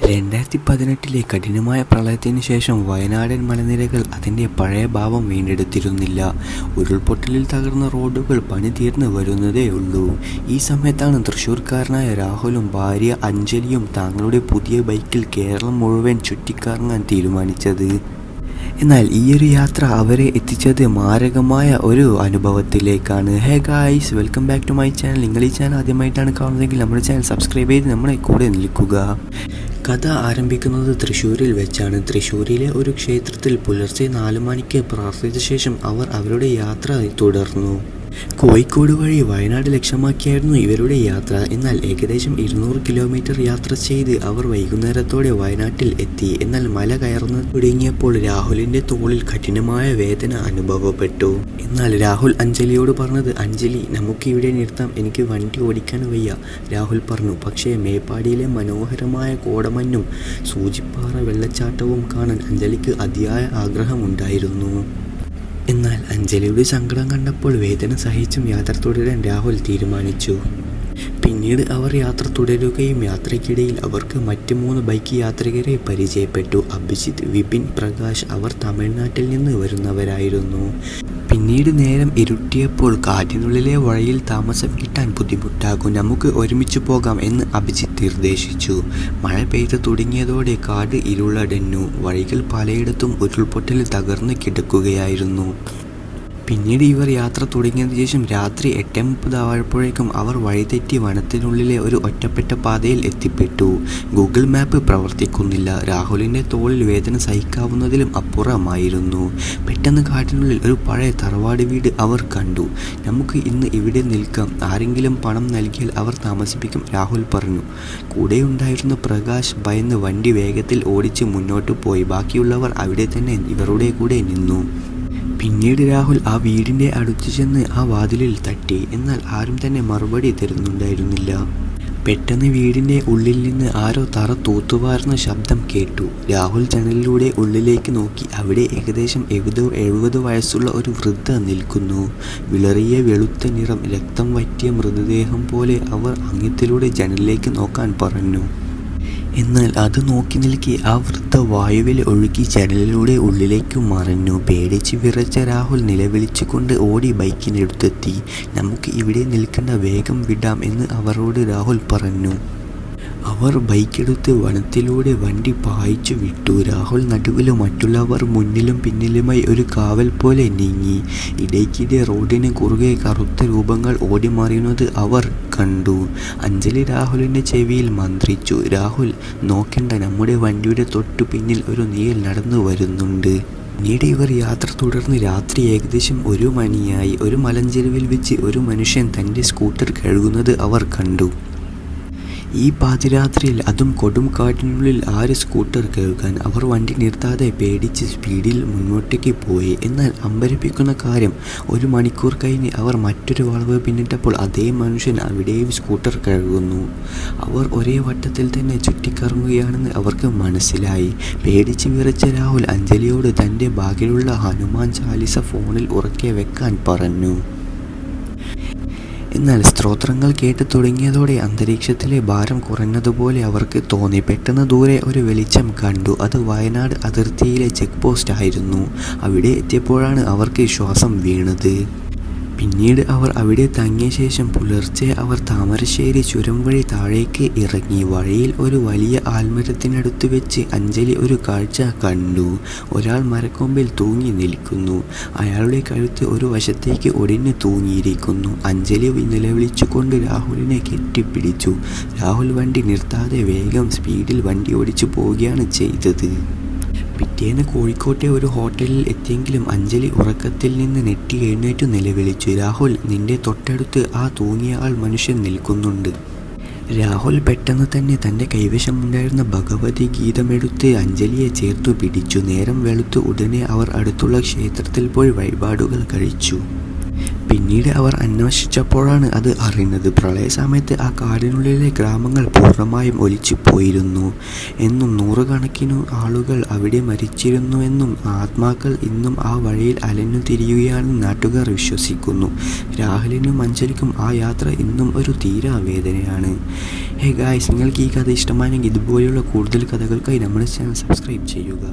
2018 കഠിനമായ പ്രളയത്തിന് ശേഷം വയനാടൻ മലനിരകൾ അതിൻ്റെ പഴയ ഭാവം വീണ്ടെടുത്തിരുന്നില്ല. ഉരുൾപൊട്ടലിൽ തകർന്ന റോഡുകൾ പണിതീർന്നു വരുന്നതേ ഉള്ളൂ. ഈ സമയത്താണ് തൃശ്ശൂർക്കാരനായ രാഹുലും ഭാര്യ അഞ്ജലിയും തങ്ങളുടെ പുതിയ ബൈക്കിൽ കേരളം മുഴുവൻ ചുറ്റിക്കറങ്ങാൻ തീരുമാനിച്ചത്. എന്നാൽ ഈയൊരു യാത്ര അവരെ എത്തിച്ചത് മാരകമായ ഒരു അനുഭവത്തിലേക്കാണ്. Hey guys, welcome back to my channel. നിങ്ങൾ ഈ ചാനൽ ആദ്യമായിട്ടാണ് കാണുന്നതെങ്കിൽ നമ്മുടെ ചാനൽ സബ്സ്ക്രൈബ് ചെയ്ത് നമ്മളെ കൂടെ നിൽക്കുക. കഥ ആരംഭിക്കുന്നത് തൃശ്ശൂരിൽ വെച്ചാണ്. തൃശ്ശൂരിലെ ഒരു ക്ഷേത്രത്തിൽ പുലർച്ചെ 4 മണിക്ക് പ്രാർത്ഥിച്ച ശേഷം അവർ അവരുടെ യാത്ര തുടർന്നു. കോഴിക്കോട് വഴി വയനാട് ലക്ഷ്യമാക്കിയായിരുന്നു ഇവരുടെ യാത്ര. എന്നാൽ ഏകദേശം 200 കിലോമീറ്റർ യാത്ര ചെയ്ത് അവർ വൈകുന്നേരത്തോടെ വയനാട്ടിൽ എത്തി. എന്നാൽ മല കയറുന്നു തുടങ്ങിയപ്പോൾ രാഹുലിൻ്റെ തോളിൽ കഠിനമായ വേദന അനുഭവപ്പെട്ടു. എന്നാൽ രാഹുൽ അഞ്ജലിയോട് പറഞ്ഞത്, അഞ്ജലി, നമുക്ക് ഇവിടെ നിർത്താം, എനിക്ക് വണ്ടി ഓടിക്കാൻ വയ്യ. രാഹുൽ പറഞ്ഞു. പക്ഷേ മേപ്പാടിയിലെ മനോഹരമായ കോടമഞ്ഞും സൂചിപ്പാറ വെള്ളച്ചാട്ടവും കാണാൻ അഞ്ജലിക്ക് അതിയായ ആഗ്രഹമുണ്ടായിരുന്നു. എന്നാൽ അഞ്ജലിയുടെ സങ്കടം കണ്ടപ്പോൾ വേദന സഹിച്ചും യാത്ര തുടരാൻ രാഹുൽ തീരുമാനിച്ചു. പിന്നീട് അവർ യാത്ര തുടരുകയും യാത്രയ്ക്കിടയിൽ അവർക്ക് മറ്റ് 3 ബൈക്ക് യാത്രികരെ പരിചയപ്പെട്ടു. അഭിജിത്ത്, വിപിൻ, പ്രകാശ്. അവർ തമിഴ്നാട്ടിൽ നിന്ന് വരുന്നവരായിരുന്നു. പിന്നീട് നേരം ഇരുട്ടിയപ്പോൾ കാട്ടിനുള്ളിലെ വഴിയിൽ താമസം കിട്ടാൻ ബുദ്ധിമുട്ടാകും, നമുക്ക് ഒരുമിച്ച് പോകാം എന്ന് അഭിജിത്ത് നിർദ്ദേശിച്ചു. മഴ പെയ്തു തുടങ്ങിയതോടെ കാട് ഇരുളടഞ്ഞു. വഴികൾ പലയിടത്തും ഉരുൾപൊട്ടൽ തകർന്നു കിടക്കുകയായിരുന്നു. പിന്നീട് ഇവർ യാത്ര തുടങ്ങിയതിനു ശേഷം രാത്രി 8:30 ആയപ്പോഴേക്കും അവർ വഴിതെറ്റി വനത്തിനുള്ളിലെ ഒരു ഒറ്റപ്പെട്ട പാതയിൽ എത്തിപ്പെട്ടു. ഗൂഗിൾ മാപ്പ് പ്രവർത്തിക്കുന്നില്ല. രാഹുലിൻ്റെ തോളിൽ വേദന സഹിക്കാവുന്നതിലും അപ്പുറമായിരുന്നു. പെട്ടെന്ന് കാട്ടിനുള്ളിൽ ഒരു പഴയ തറവാട് വീട് അവർ കണ്ടു. നമുക്ക് ഇന്ന് ഇവിടെ നിൽക്കാം, ആരെങ്കിലും പണം നൽകിയാൽ അവർ താമസിപ്പിക്കും, രാഹുൽ പറഞ്ഞു. കൂടെയുണ്ടായിരുന്ന പ്രകാശ് ഭയന്ന് വണ്ടി വേഗത്തിൽ ഓടിച്ച് മുന്നോട്ട് പോയി. ബാക്കിയുള്ളവർ അവിടെ തന്നെ ഇവരുടെ കൂടെ നിന്നു. പിന്നീട് രാഹുൽ ആ വീടിൻ്റെ അടുത്ത് ചെന്ന് ആ വാതിലിൽ തട്ടി. എന്നാൽ ആരും തന്നെ മറുപടി തരുന്നുണ്ടായിരുന്നില്ല. പെട്ടെന്ന് വീടിൻ്റെ ഉള്ളിൽ നിന്ന് ആരോ തറ തൂത്തുവാരുന്ന ശബ്ദം കേട്ടു. രാഹുൽ ജനലിലൂടെ ഉള്ളിലേക്ക് നോക്കി. അവിടെ ഏകദേശം 70 വയസ്സുള്ള ഒരു വൃദ്ധ നിൽക്കുന്നു. വിളറിയ വെളുത്ത നിറം, രക്തം വറ്റിയ മൃതദേഹം പോലെ. അവർ അംഗത്തിലൂടെ ജനലിലേക്ക് നോക്കാൻ പറഞ്ഞു. എന്നാൽ അത് നോക്കി നിൽക്കെ ആ വൃദ്ധ വായുവിൽ ഒഴുകി ജനലിലൂടെ ഉള്ളിലേക്ക് മറഞ്ഞു. പേടിച്ച് വിറച്ച രാഹുൽ നിലവിളിച്ചുകൊണ്ട് ഓടി ബൈക്കിനടുത്തെത്തി. നമുക്ക് ഇവിടെ നിൽക്കേണ്ട, വേഗം വിടാം എന്ന് അവരോട് രാഹുൽ പറഞ്ഞു. അവർ ബൈക്കെടുത്ത് വനത്തിലൂടെ വണ്ടി പായിച്ചു വിട്ടു. രാഹുൽ നടുവിലും മറ്റുള്ളവർ മുന്നിലും പിന്നിലുമായി ഒരു കാവൽ പോലെ നീങ്ങി. ഇടയ്ക്കിടെ റോഡിന് കുറുകെ കറുത്ത രൂപങ്ങൾ ഓടിമറിയുന്നത് അവർ കണ്ടു. അഞ്ജലി രാഹുലിൻ്റെ ചെവിയിൽ മന്ത്രിച്ചു. രാഹുൽ, നോക്കണ്ട, നമ്മുടെ വണ്ടിയുടെ തൊട്ടു പിന്നിൽ ഒരു നീൽ നടന്നു വരുന്നുണ്ട്. പിന്നീട് ഇവർ യാത്ര തുടർന്ന് രാത്രി ഏകദേശം 1 മണിയായി. ഒരു മലഞ്ചെരുവിൽ വെച്ച് ഒരു മനുഷ്യൻ തൻ്റെ സ്കൂട്ടർ കഴുകുന്നത് അവർ കണ്ടു. ഈ പാതിരാത്രിയിൽ, അതും കൊടും കാട്ടിനുള്ളിൽ, ആര് സ്കൂട്ടർ കഴുകാൻ? അവർ വണ്ടി നിർത്താതെ പേടിച്ച് സ്പീഡിൽ മുന്നോട്ടേക്ക് പോയി. എന്നാൽ അമ്പരപ്പിക്കുന്ന കാര്യം, 1 മണിക്കൂർ കഴിഞ്ഞ് അവർ മറ്റൊരു വളവ് പിന്നിട്ടപ്പോൾ അതേ മനുഷ്യൻ അവിടെയും സ്കൂട്ടർ കഴുകുന്നു. അവർ ഒരേ വട്ടത്തിൽ തന്നെ ചുറ്റിക്കറങ്ങുകയാണെന്ന് അവർക്ക് മനസ്സിലായി. പേടിച്ച് വിറച്ച രാഹുൽ അഞ്ജലിയോട് തൻ്റെ ബാഗിലുള്ള ഹനുമാൻ ചാലിസ ഫോണിൽ ഉറക്കെ വെക്കാൻ പറഞ്ഞു. എന്നാൽ സ്തോത്രങ്ങൾ കേട്ട് തുടങ്ങിയതോടെ അന്തരീക്ഷത്തിലെ ഭാരം കുറഞ്ഞതുപോലെ അവർക്ക് തോന്നി. പെട്ടെന്ന് ദൂരെ ഒരു വെളിച്ചം കണ്ടു. അത് വയനാട് അതിർത്തിയിലെ ചെക്ക് പോസ്റ്റ് ആയിരുന്നു. അവിടെ എത്തിയപ്പോഴാണ് അവർക്ക് ശ്വാസം വീണത്. പിന്നീട് അവർ അവിടെ തങ്ങിയ ശേഷം പുലർച്ചെ അവർ താമരശ്ശേരി ചുരം വഴി താഴേക്ക് ഇറങ്ങി. വഴിയിൽ ഒരു വലിയ ആൽമരത്തിനടുത്ത് വെച്ച് അഞ്ജലി ഒരു കാഴ്ച കണ്ടു. ഒരാൾ മരക്കൊമ്പിൽ തൂങ്ങി നിൽക്കുന്നു. അയാളുടെ കഴുത്ത് ഒരു വശത്തേക്ക് ഒടിഞ്ഞു തൂങ്ങിയിരിക്കുന്നു. അഞ്ജലി നിലവിളിച്ചുകൊണ്ട് രാഹുലിനെ കെട്ടിപ്പിടിച്ചു. രാഹുൽ വണ്ടി നിർത്താതെ വേഗം സ്പീഡിൽ വണ്ടി ഓടിച്ചു പോവുകയാണ് ചെയ്തത്. പിറ്റേന്ന് കോഴിക്കോട്ടെ ഒരു ഹോട്ടലിൽ എത്തിയെങ്കിലും അഞ്ജലി ഉറക്കത്തിൽ നിന്ന് നെട്ടി എഴുന്നേറ്റു നിലവിളിച്ചു. രാഹുൽ, നിന്റെ തൊട്ടടുത്ത് ആ തൂങ്ങിയ ആൾ മനുഷ്യൻ നിൽക്കുന്നുണ്ട്. രാഹുൽ പെട്ടെന്ന് തന്നെ തൻ്റെ കൈവശമുണ്ടായിരുന്ന ഭഗവതി ഗീതമെടുത്ത് അഞ്ജലിയെ ചേർത്തു പിടിച്ചു. നേരം വെളുത്ത് ഉടനെ അവർ അടുത്തുള്ള ക്ഷേത്രത്തിൽ പോയി വഴിപാടുകൾ കഴിച്ചു. പിന്നീട് അവർ അന്വേഷിച്ചപ്പോഴാണ് അത് അറിയുന്നത്. പ്രളയ സമയത്ത് ആ കാടിനുള്ളിലെ ഗ്രാമങ്ങൾ പൂർണ്ണമായും ഒലിച്ചു പോയിരുന്നു എന്നും നൂറുകണക്കിനു ആളുകൾ അവിടെ മരിച്ചിരുന്നുവെന്നും ആത്മാക്കൾ ഇന്നും ആ വഴിയിൽ അലഞ്ഞു തിരിയുകയാണെന്ന് നാട്ടുകാർ വിശ്വസിക്കുന്നു. രാഹുലിനും അഞ്ജലിക്കും ആ യാത്ര ഇന്നും ഒരു തീരാവേദനയാണ്. ഹേ ഗായ്സ്, നിങ്ങൾക്ക് ഈ കഥ ഇഷ്ടമായെങ്കിൽ ഇതുപോലെയുള്ള കൂടുതൽ കഥകൾക്കായി നമ്മുടെ ചാനൽ സബ്സ്ക്രൈബ് ചെയ്യുക.